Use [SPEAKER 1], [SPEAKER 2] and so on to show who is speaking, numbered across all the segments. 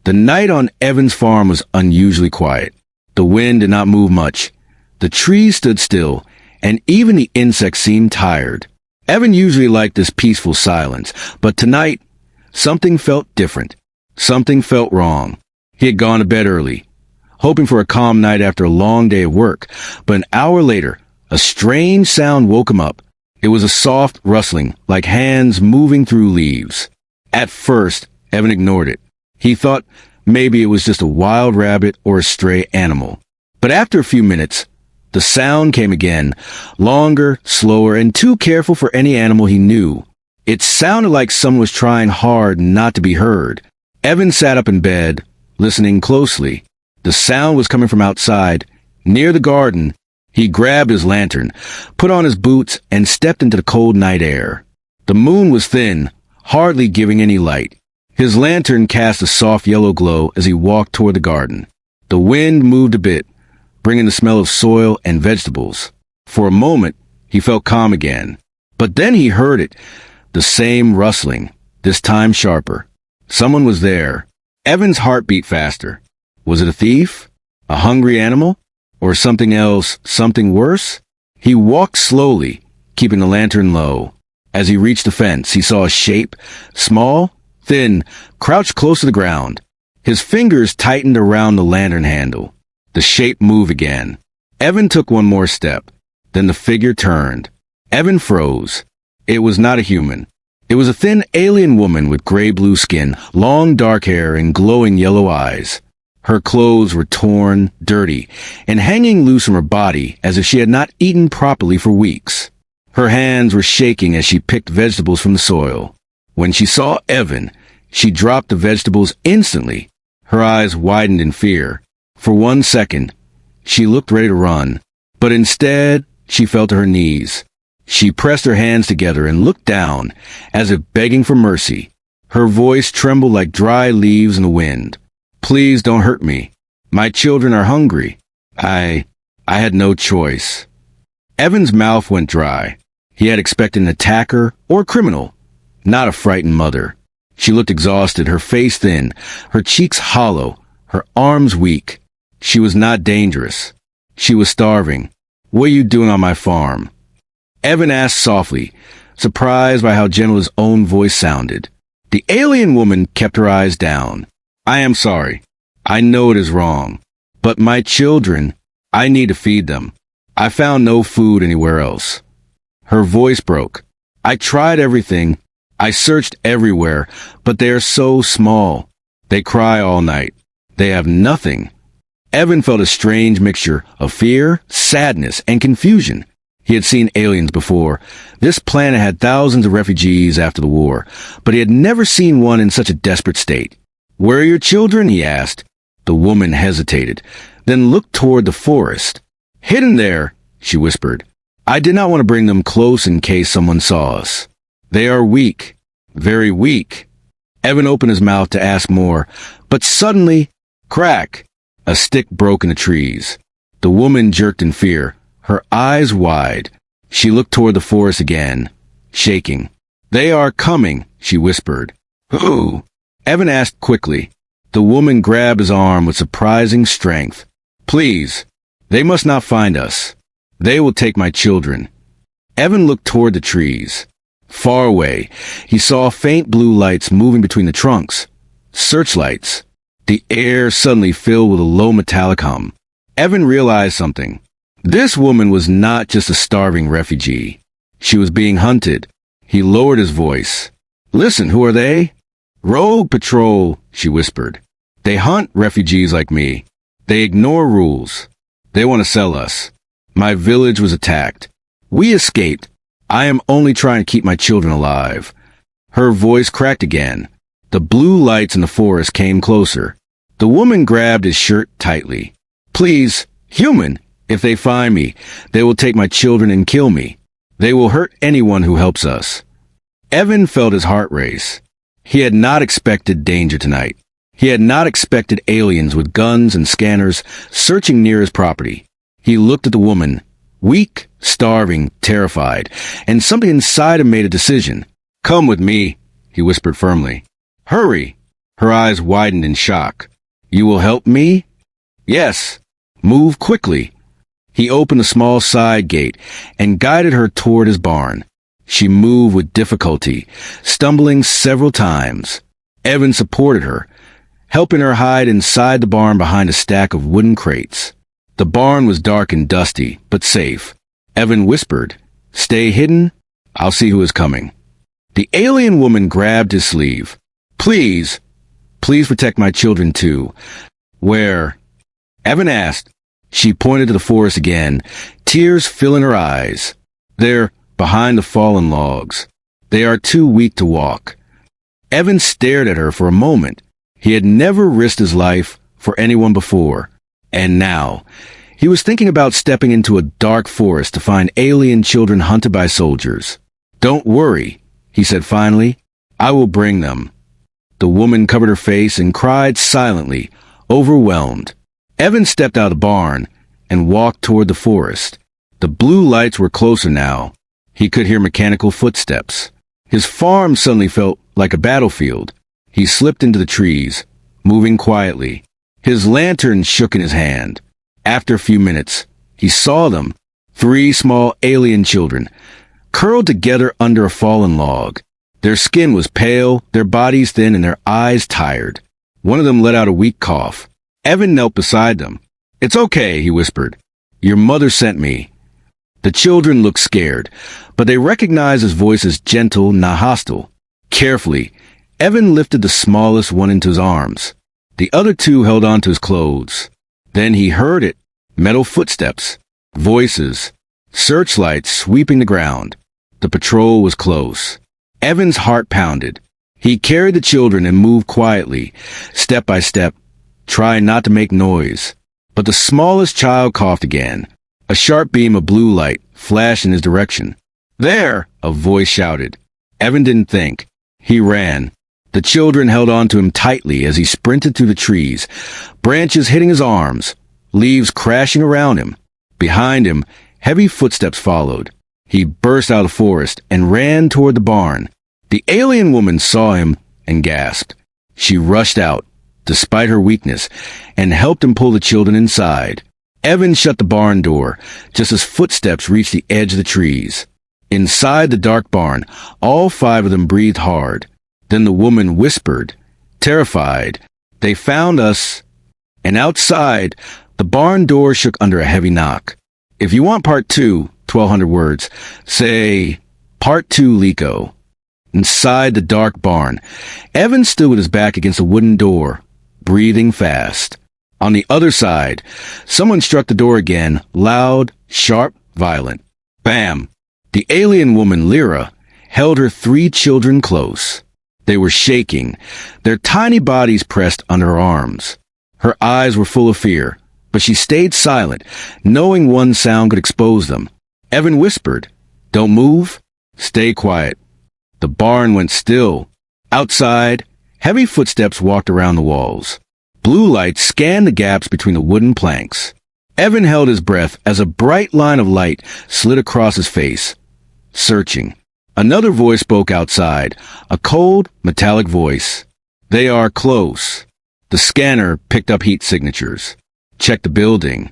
[SPEAKER 1] The night on Evan's farm was unusually quiet. The wind did not move much. The trees stood still, and even the insects seemed tired. Evan usually liked this peaceful silence, but tonight, something felt different. Something felt wrong. He had gone to bed early, hoping for a calm night after a long day of work, but an hour later, a strange sound woke him up. It was a soft rustling, like hands moving through leaves. At first, Evan ignored it. He thought maybe it was just a wild rabbit or a stray animal. But after a few minutes, the sound came again, longer, slower, and too careful for any animal he knew. It sounded like someone was trying hard not to be heard. Evan sat up in bed, listening closely. The sound was coming from outside, near the garden. He grabbed his lantern, put on his boots, and stepped into the cold night air. The moon was thin, hardly giving any light. His lantern cast a soft yellow glow as he walked toward the garden. The wind moved a bit, bringing the smell of soil and vegetables. For a moment, he felt calm again. But then he heard it, the same rustling, this time sharper. Someone was there. Evan's heart beat faster. Was it a thief? A hungry animal? Or something else, something worse? He walked slowly, keeping the lantern low. As he reached the fence, he saw a shape, small, thin, crouched close to the ground. His fingers tightened around the lantern handle. The shape moved again. Evan took one more step. Then the figure turned. Evan froze. It was not a human. It was a thin alien woman with gray-blue skin, long dark hair, and glowing yellow eyes. Her clothes were torn, dirty, and hanging loose from her body as if she had not eaten properly for weeks. Her hands were shaking as she picked vegetables from the soil. When she saw Evan, she dropped the vegetables instantly. Her eyes widened in fear. For 1 second, she looked ready to run, but instead, she fell to her knees. She pressed her hands together and looked down, as if begging for mercy. Her voice trembled like dry leaves in the wind. "Please don't hurt me. My children are hungry. I had no choice." Evan's mouth went dry. He had expected an attacker or criminal, not a frightened mother. She looked exhausted, her face thin, her cheeks hollow, her arms weak. She was not dangerous. She was starving. "What are you doing on my farm?" Evan asked softly, surprised by how gentle his own voice sounded. The alien woman kept her eyes down. "I am sorry. I know it is wrong. But my children, I need to feed them. I found no food anywhere else." Her voice broke. "I tried everything. I searched everywhere, but they are so small. They cry all night. They have nothing." Evan felt a strange mixture of fear, sadness, and confusion. He had seen aliens before. This planet had thousands of refugees after the war, but he had never seen one in such a desperate state. "Where are your children?" he asked. The woman hesitated, then looked toward the forest. "Hidden there," she whispered. "I did not want to bring them close in case someone saw us. They are weak, very weak." Evan opened his mouth to ask more, but suddenly, crack! A stick broke in the trees. The woman jerked in fear, her eyes wide. She looked toward the forest again, shaking. "They are coming," she whispered. "Who?" Evan asked quickly. The woman grabbed his arm with surprising strength. "Please, they must not find us. They will take my children." Evan looked toward the trees. Far away, he saw faint blue lights moving between the trunks. Searchlights. The air suddenly filled with a low metallic hum. Evan realized something. This woman was not just a starving refugee. She was being hunted. He lowered his voice. "Listen, who are they?" "Rogue Patrol," she whispered. "They hunt refugees like me. They ignore rules. They want to sell us. My village was attacked. We escaped. I am only trying to keep my children alive." Her voice cracked again. The blue lights in the forest came closer. The woman grabbed his shirt tightly. "Please, human, if they find me, they will take my children and kill me. They will hurt anyone who helps us." Evan felt his heart race. He had not expected danger tonight. He had not expected aliens with guns and scanners searching near his property. He looked at the woman, weak, starving, terrified, and something inside him made a decision. "Come with me," he whispered firmly. "Hurry!" Her eyes widened in shock. You will help me? Yes. Move quickly. He opened a small side gate and guided her toward his barn. She moved with difficulty, stumbling several times. Evan supported her, helping her hide inside the barn behind a stack of wooden crates. The barn was dark and dusty, but safe. Evan whispered, Stay hidden. I'll see who is coming. The alien woman grabbed his sleeve. Please protect my children too. Where? Evan asked. She pointed to the forest again, tears filling her eyes. They're behind the fallen logs. They are too weak to walk. Evan stared at her for a moment. He had never risked his life for anyone before. And now, he was thinking about stepping into a dark forest to find alien children hunted by soldiers. Don't worry, he said finally. I will bring them. The woman covered her face and cried silently, overwhelmed. Evan stepped out of the barn and walked toward the forest. The blue lights were closer now. He could hear mechanical footsteps. His farm suddenly felt like a battlefield. He slipped into the trees, moving quietly. His lantern shook in his hand. After a few minutes, he saw them, 3 small alien children, curled together under a fallen log. Their skin was pale, their bodies thin, and their eyes tired. One of them let out a weak cough. Evan knelt beside them. It's okay, he whispered. Your mother sent me. The children looked scared, but they recognized his voice as gentle, not hostile. Carefully, Evan lifted the smallest one into his arms. The other 2 held onto his clothes. Then he heard it. Metal footsteps. Voices. Searchlights sweeping the ground. The patrol was close. Evan's heart pounded. He carried the children and moved quietly, step by step, trying not to make noise. But the smallest child coughed again. A sharp beam of blue light flashed in his direction. There! A voice shouted. Evan didn't think. He ran. The children held on to him tightly as he sprinted through the trees, branches hitting his arms, leaves crashing around him. Behind him, heavy footsteps followed. He burst out of the forest and ran toward the barn. The alien woman saw him and gasped. She rushed out, despite her weakness, and helped him pull the children inside. Evan shut the barn door just as footsteps reached the edge of the trees. Inside the dark barn, all 5 of them breathed hard. Then the woman whispered, terrified, They found us. And outside, the barn door shook under a heavy knock. If you want part 2, 1,200 words, say, Part 2 Lico. Inside the dark barn, Evan stood with his back against a wooden door, breathing fast. On the other side, someone struck the door again, loud, sharp, violent. Bam! The alien woman, Lyra, held her 3 children close. They were shaking, their tiny bodies pressed under her arms. Her eyes were full of fear, but she stayed silent, knowing one sound could expose them. Evan whispered, Don't move. Stay quiet. The barn went still. Outside, heavy footsteps walked around the walls. Blue lights scanned the gaps between the wooden planks. Evan held his breath as a bright line of light slid across his face. Searching. Another voice spoke outside, a cold, metallic voice. They are close. The scanner picked up heat signatures. Checked the building.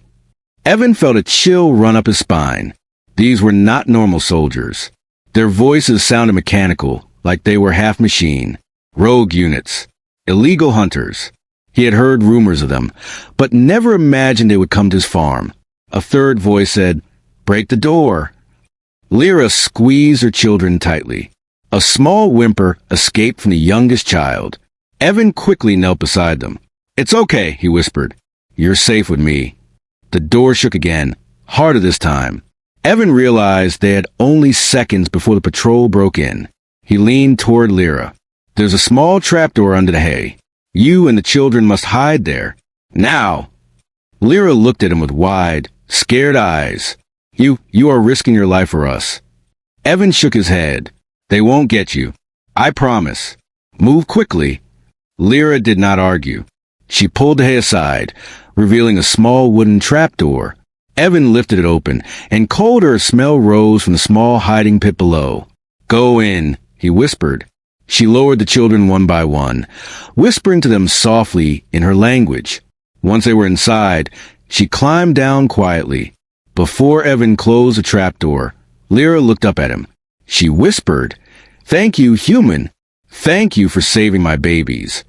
[SPEAKER 1] Evan felt a chill run up his spine. These were not normal soldiers. Their voices sounded mechanical, like they were half machine. Rogue units. Illegal hunters. He had heard rumors of them, but never imagined they would come to his farm. A third voice said, Break the door. Lyra squeezed her children tightly. A small whimper escaped from the youngest child. Evan quickly knelt beside them. It's okay, he whispered. You're safe with me. The door shook again, harder this time. Evan realized they had only seconds before the patrol broke in. He leaned toward Lyra. There's a small trapdoor under the hay. You and the children must hide there. Now! Lyra looked at him with wide, scared eyes. You are risking your life for us. Evan shook his head. They won't get you. I promise. Move quickly. Lyra did not argue. She pulled the hay aside, revealing a small wooden trapdoor. Evan lifted it open, and cold earth smell rose from the small hiding pit below. Go in, he whispered. She lowered the children one by one, whispering to them softly in her language. Once they were inside, she climbed down quietly. Before Evan closed the trapdoor, Lyra looked up at him. She whispered, "Thank you, human. Thank you for saving my babies."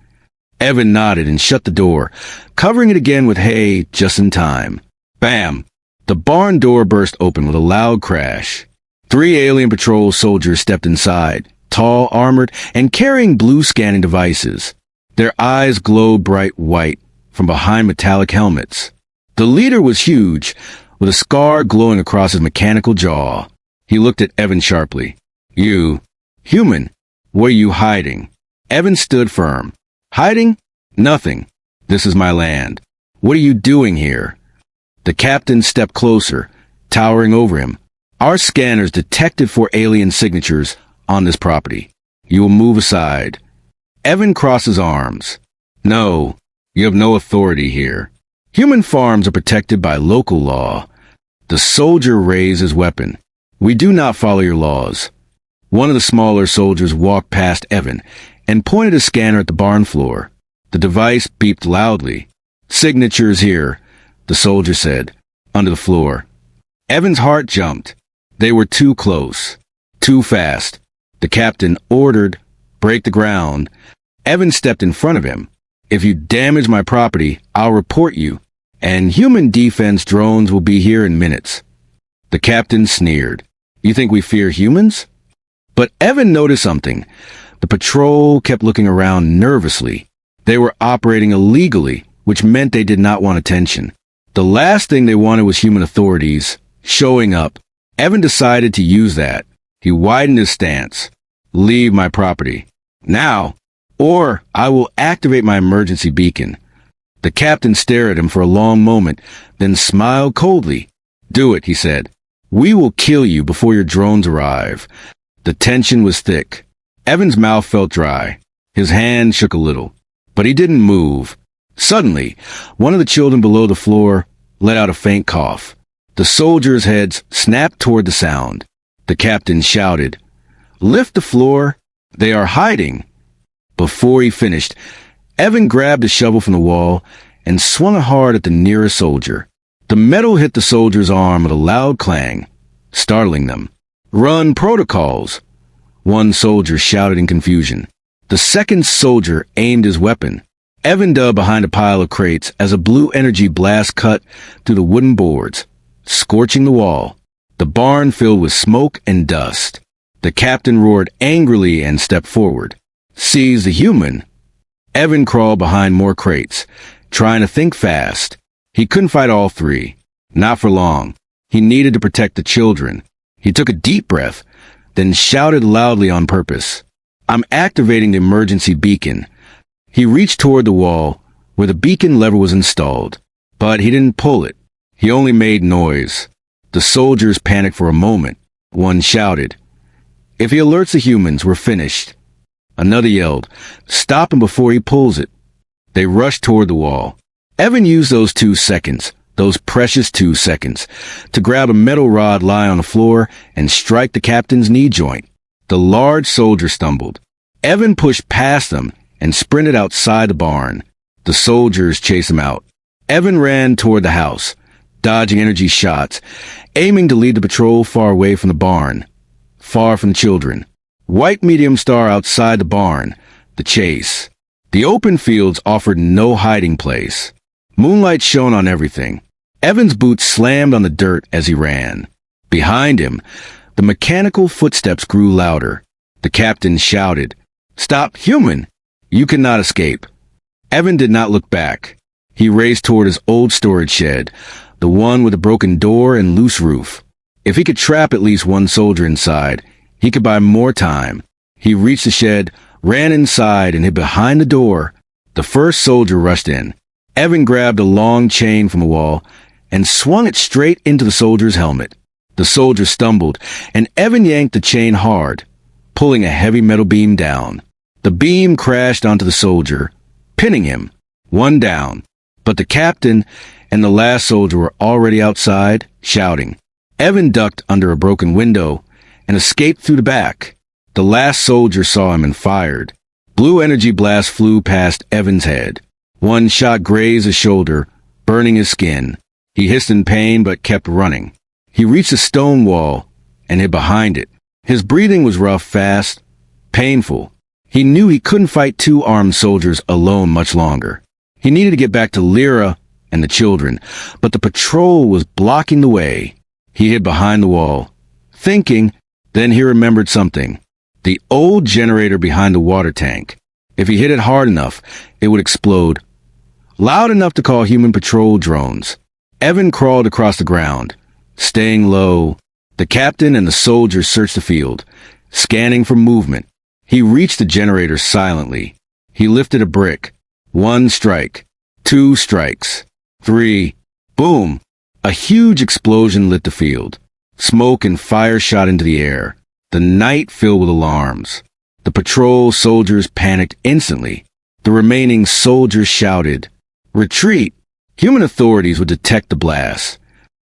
[SPEAKER 1] Evan nodded and shut the door, covering it again with hay just in time. Bam! The barn door burst open with a loud crash. 3 alien patrol soldiers stepped inside, tall, armored, and carrying blue scanning devices. Their eyes glowed bright white from behind metallic helmets. The leader was huge, with a scar glowing across his mechanical jaw. He looked at Evan sharply. "You, human, what are you hiding?" Evan stood firm. "Hiding? Nothing. This is my land. What are you doing here?" The captain stepped closer, towering over him. "Our scanners detected 4 alien signatures on this property. You will move aside." Evan crossed his arms. "No, you have no authority here. Human farms are protected by local law." The soldier raised his weapon. "We do not follow your laws." One of the smaller soldiers walked past Evan and pointed a scanner at the barn floor. The device beeped loudly. "Signatures here," the soldier said, "under the floor." Evan's heart jumped. They were too close. Too fast. The captain ordered, "Break the ground." Evan stepped in front of him. "If you damage my property, I'll report you, and human defense drones will be here in minutes." The captain sneered. "You think we fear humans?" But Evan noticed something. The patrol kept looking around nervously. They were operating illegally, which meant they did not want attention. The last thing they wanted was human authorities showing up. Evan decided to use that. He widened his stance. "Leave my property. Now, or I will activate my emergency beacon." The captain stared at him for a long moment, then smiled coldly. "Do it," he said. "We will kill you before your drones arrive." The tension was thick. Evan's mouth felt dry. His hand shook a little, but he didn't move. Suddenly, one of the children below the floor let out a faint cough. The soldiers' heads snapped toward the sound. The captain shouted, "Lift the floor! They are hiding!" Before he finished, Evan grabbed a shovel from the wall and swung it hard at the nearest soldier. The metal hit the soldier's arm with a loud clang, startling them. "Run protocols!" One soldier shouted in confusion. The second soldier aimed his weapon. Evan dug behind a pile of crates as a blue energy blast cut through the wooden boards, scorching the wall. The barn filled with smoke and dust. The captain roared angrily and stepped forward. "Seize the human!" Evan crawled behind more crates, trying to think fast. He couldn't fight all 3. Not for long. He needed to protect the children. He took a deep breath, then shouted loudly on purpose, "I'm activating the emergency beacon." He reached toward the wall where the beacon lever was installed, but he didn't pull it. He only made noise. The soldiers panicked for a moment. One shouted, "If he alerts the humans, we're finished." Another yelled, "Stop him before he pulls it." They rushed toward the wall. Evan used those 2 seconds, those precious 2 seconds, to grab a metal rod lying on the floor and strike the captain's knee joint. The large soldier stumbled. Evan pushed past them and sprinted outside the barn. The soldiers chased him out. Evan ran toward the house, dodging energy shots, aiming to lead the patrol far away from the barn, far from the children. White medium star outside the barn, the chase. The open fields offered no hiding place. Moonlight shone on everything. Evan's boots slammed on the dirt as he ran. Behind him, the mechanical footsteps grew louder. The captain shouted, "Stop, human! You cannot escape." Evan did not look back. He raced toward his old storage shed, the one with a broken door and loose roof. If he could trap at least one soldier inside, he could buy more time. He reached the shed, ran inside, and hid behind the door. The first soldier rushed in. Evan grabbed a long chain from the wall and swung it straight into the soldier's helmet. The soldier stumbled, and Evan yanked the chain hard, pulling a heavy metal beam down. The beam crashed onto the soldier, pinning him. One down. But the captain and the last soldier were already outside, shouting. Evan ducked under a broken window and escaped through the back. The last soldier saw him and fired. Blue energy blasts flew past Evan's head. One shot grazed his shoulder, burning his skin. He hissed in pain but kept running. He reached a stone wall and hid behind it. His breathing was rough, fast, painful. He knew he couldn't fight two armed soldiers alone much longer. He needed to get back to Lyra and the children, but the patrol was blocking the way. He hid behind the wall, thinking, then he remembered something. The old generator behind the water tank. If he hit it hard enough, it would explode. Loud enough to call human patrol drones. Evan crawled across the ground, staying low. The captain and the soldiers searched the field, scanning for movement. He reached the generator silently. He lifted a brick. 1 strike. 2 strikes. 3. Boom! A huge explosion lit the field. Smoke and fire shot into the air. The night filled with alarms. The patrol soldiers panicked instantly. The remaining soldiers shouted, "Retreat!" Human authorities would detect the blast.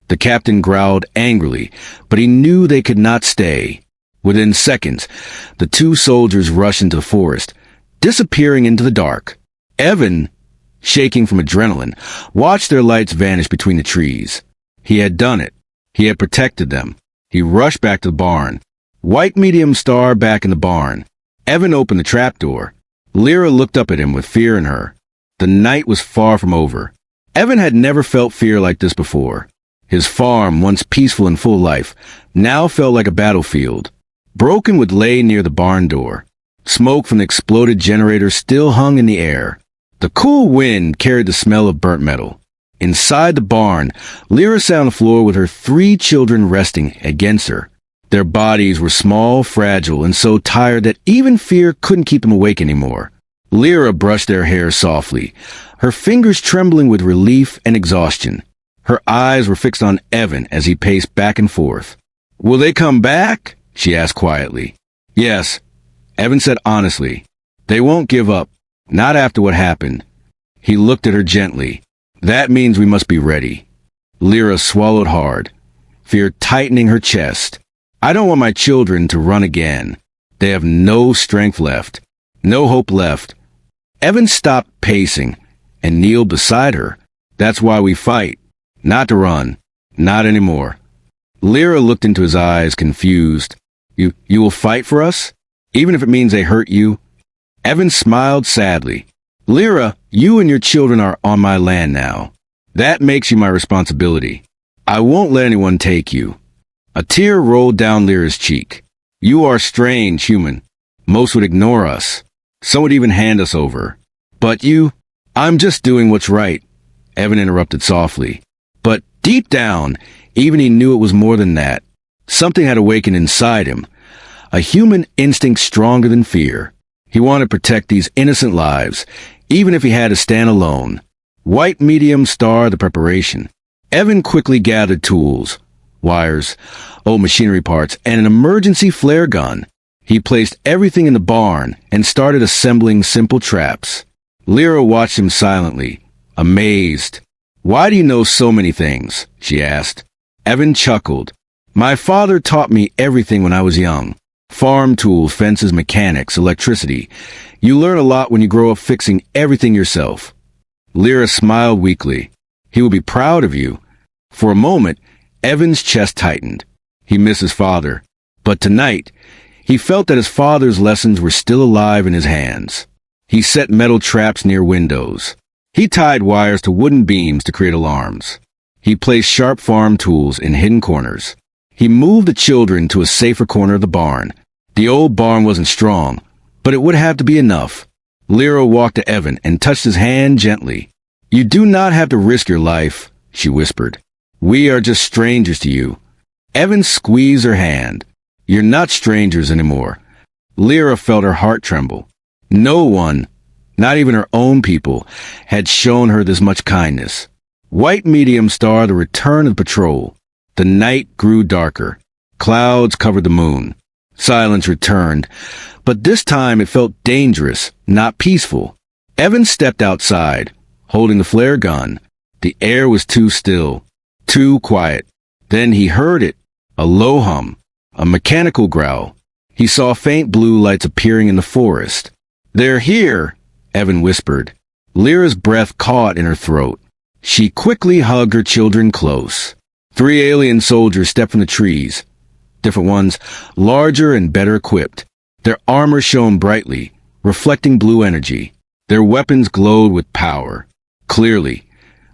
[SPEAKER 1] The captain growled angrily, but he knew they could not stay. Within seconds, the 2 soldiers rushed into the forest, disappearing into the dark. Evan, shaking from adrenaline, watched their lights vanish between the trees. He had done it. He had protected them. He rushed back to the barn. White medium star back in the barn. Evan opened the trapdoor. Lyra looked up at him with fear in her. The night was far from over. Evan had never felt fear like this before. His farm, once peaceful and full of life, now felt like a battlefield. Broken wood lay near the barn door. Smoke from the exploded generator still hung in the air. The cool wind carried the smell of burnt metal. Inside the barn, Lyra sat on the floor with her 3 children resting against her. Their bodies were small, fragile, and so tired that even fear couldn't keep them awake anymore. Lyra brushed their hair softly, her fingers trembling with relief and exhaustion. Her eyes were fixed on Evan as he paced back and forth. "Will they come back?" she asked quietly. "Yes," Evan said honestly. "They won't give up, not after what happened." He looked at her gently. "That means we must be ready." Lyra swallowed hard, fear tightening her chest. "I don't want my children to run again. They have no strength left, no hope left." Evan stopped pacing and kneeled beside her. "That's why we fight. Not to run. Not anymore." Lyra looked into his eyes, confused. You will fight for us? Even if it means they hurt you?" Evan smiled sadly. "Lyra, you and your children are on my land now. That makes you my responsibility. I won't let anyone take you." A tear rolled down Lyra's cheek. "You are strange, human. Most would ignore us. Some would even hand us over. But you—" "I'm just doing what's right," Evan interrupted softly. But deep down, even he knew it was more than that. Something had awakened inside him. A human instinct stronger than fear. He wanted to protect these innocent lives, even if he had to stand alone. White medium star the preparation. Evan quickly gathered tools, wires, old machinery parts, and an emergency flare gun. He placed everything in the barn and started assembling simple traps. Lyra watched him silently, amazed. "Why do you know so many things?" she asked. Evan chuckled. "My father taught me everything when I was young. Farm tools, fences, mechanics, electricity. You learn a lot when you grow up fixing everything yourself." Lyra smiled weakly. "He will be proud of you." For a moment, Evan's chest tightened. He missed his father. But tonight, he felt that his father's lessons were still alive in his hands. He set metal traps near windows. He tied wires to wooden beams to create alarms. He placed sharp farm tools in hidden corners. He moved the children to a safer corner of the barn. The old barn wasn't strong, but it would have to be enough. Lyra walked to Evan and touched his hand gently. "You do not have to risk your life," she whispered. "We are just strangers to you." Evan squeezed her hand. "You're not strangers anymore." Lyra felt her heart tremble. No one, not even her own people, had shown her this much kindness. White medium star the return of the patrol. The night grew darker. Clouds covered the moon. Silence returned, but this time it felt dangerous, not peaceful. Evan stepped outside, holding the flare gun. The air was too still, too quiet. Then he heard it, a low hum, a mechanical growl. He saw faint blue lights appearing in the forest. "They're here," Evan whispered. Lyra's breath caught in her throat. She quickly hugged her children close. 3 alien soldiers stepped from the trees. Different ones, larger and better equipped. Their armor shone brightly, reflecting blue energy. Their weapons glowed with power. Clearly,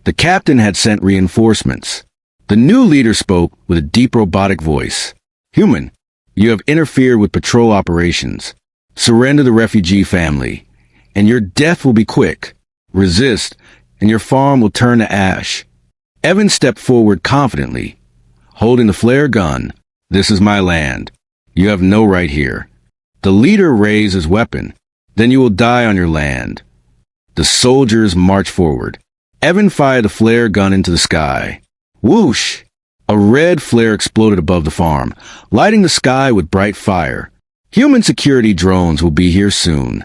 [SPEAKER 1] the captain had sent reinforcements. The new leader spoke with a deep robotic voice. "Human, you have interfered with patrol operations. Surrender the refugee family, and your death will be quick. Resist, and your farm will turn to ash." Evan stepped forward confidently, holding the flare gun. "This is my land. You have no right here." The leader raised his weapon. "Then you will die on your land." The soldiers marched forward. Evan fired the flare gun into the sky. Whoosh! A red flare exploded above the farm, lighting the sky with bright fire. "Human security drones will be here soon,"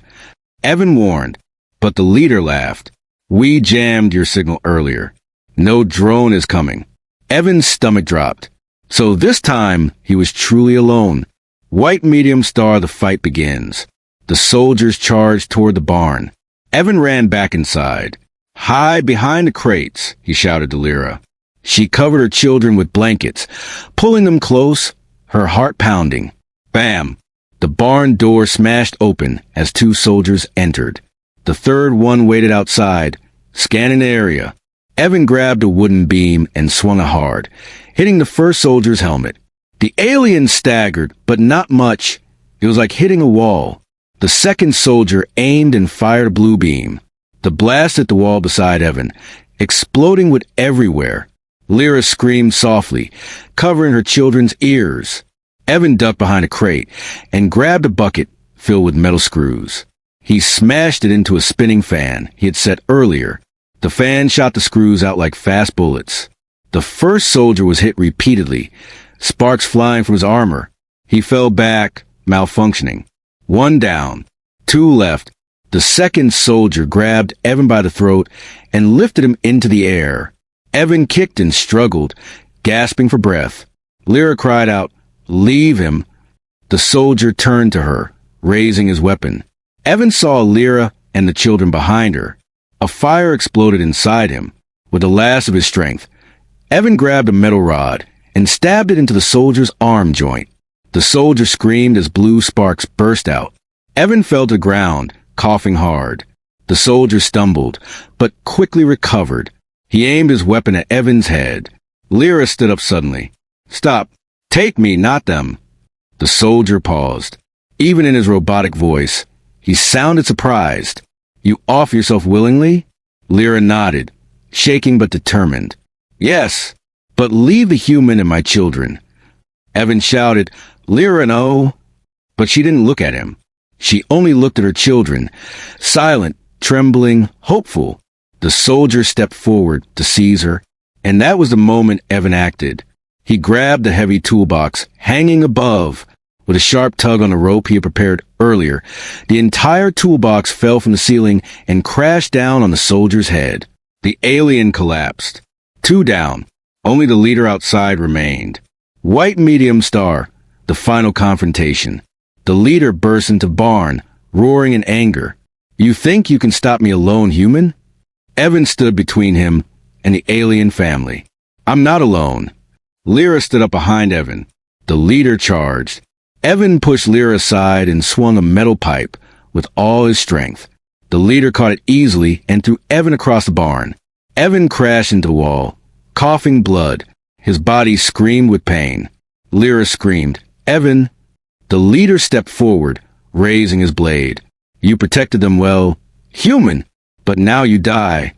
[SPEAKER 1] Evan warned, but the leader laughed. "We jammed your signal earlier. No drone is coming." Evan's stomach dropped. So this time, he was truly alone. White medium star, the fight begins. The soldiers charged toward the barn. Evan ran back inside. "Hide behind the crates," he shouted to Lyra. She covered her children with blankets, pulling them close, her heart pounding. Bam! The barn door smashed open as 2 soldiers entered. The third one waited outside, scanning the area. Evan grabbed a wooden beam and swung it hard, hitting the first soldier's helmet. The alien staggered, but not much. It was like hitting a wall. The second soldier aimed and fired a blue beam. The blast hit the wall beside Evan, exploding wood everywhere. Lyra screamed softly, covering her children's ears. Evan ducked behind a crate and grabbed a bucket filled with metal screws. He smashed it into a spinning fan he had set earlier. The fan shot the screws out like fast bullets. The first soldier was hit repeatedly, sparks flying from his armor. He fell back, malfunctioning. 1 down, 2 left. The second soldier grabbed Evan by the throat and lifted him into the air. Evan kicked and struggled, gasping for breath. Lyra cried out, "Leave him." The soldier turned to her, raising his weapon. Evan saw Lyra and the children behind her. A fire exploded inside him. With the last of his strength, Evan grabbed a metal rod and stabbed it into the soldier's arm joint. The soldier screamed as blue sparks burst out. Evan fell to the ground, coughing hard. The soldier stumbled, but quickly recovered. He aimed his weapon at Evan's head. Lyra stood up suddenly. "Stop. Take me, not them." The soldier paused. Even in his robotic voice, he sounded surprised. "You offer yourself willingly?" Lyra nodded, shaking but determined. "Yes, but leave the human and my children." Evan shouted, "Lyra, no." But she didn't look at him. She only looked at her children, silent, trembling, hopeful. The soldier stepped forward to seize her, and that was the moment Evan acted. He grabbed the heavy toolbox hanging above. With a sharp tug on the rope he had prepared earlier, the entire toolbox fell from the ceiling and crashed down on the soldier's head. The alien collapsed. 2 down. Only the leader outside remained. White medium star, the final confrontation. The leader burst into barn, roaring in anger. "You think you can stop me alone, human?" Evan stood between him and the alien family. "I'm not alone." Lyra stood up behind Evan. The leader charged. Evan pushed Lyra aside and swung a metal pipe with all his strength. The leader caught it easily and threw Evan across the barn. Evan crashed into the wall, coughing blood. His body screamed with pain. Lyra screamed, "Evan!" The leader stepped forward, raising his blade. "You protected them well, human, but now you die."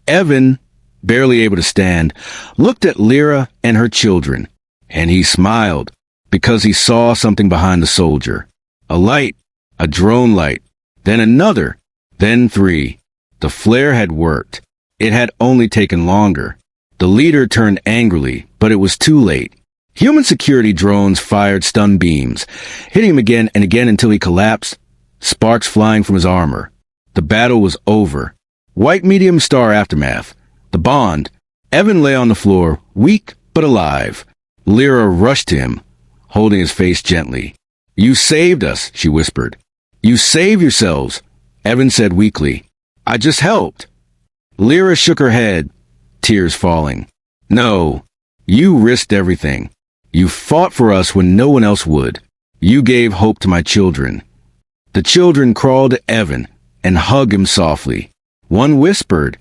[SPEAKER 1] Evan, barely able to stand, looked at Lyra and her children, and he smiled, because he saw something behind the soldier. A light, a drone light, then another, then 3. The flare had worked. It had only taken longer. The leader turned angrily, but it was too late. Human security drones fired stun beams, hitting him again and again until he collapsed, sparks flying from his armor. The battle was over. White medium star aftermath. The bond. Evan lay on the floor, weak but alive. Lyra rushed to him, holding his face gently. You saved us, she whispered. You saved yourselves, Evan said weakly. I just helped. Lyra shook her head, tears falling. No, you risked everything. You fought for us when no one else would. You gave hope to my children. The children crawled to Evan and hugged him softly. One whispered,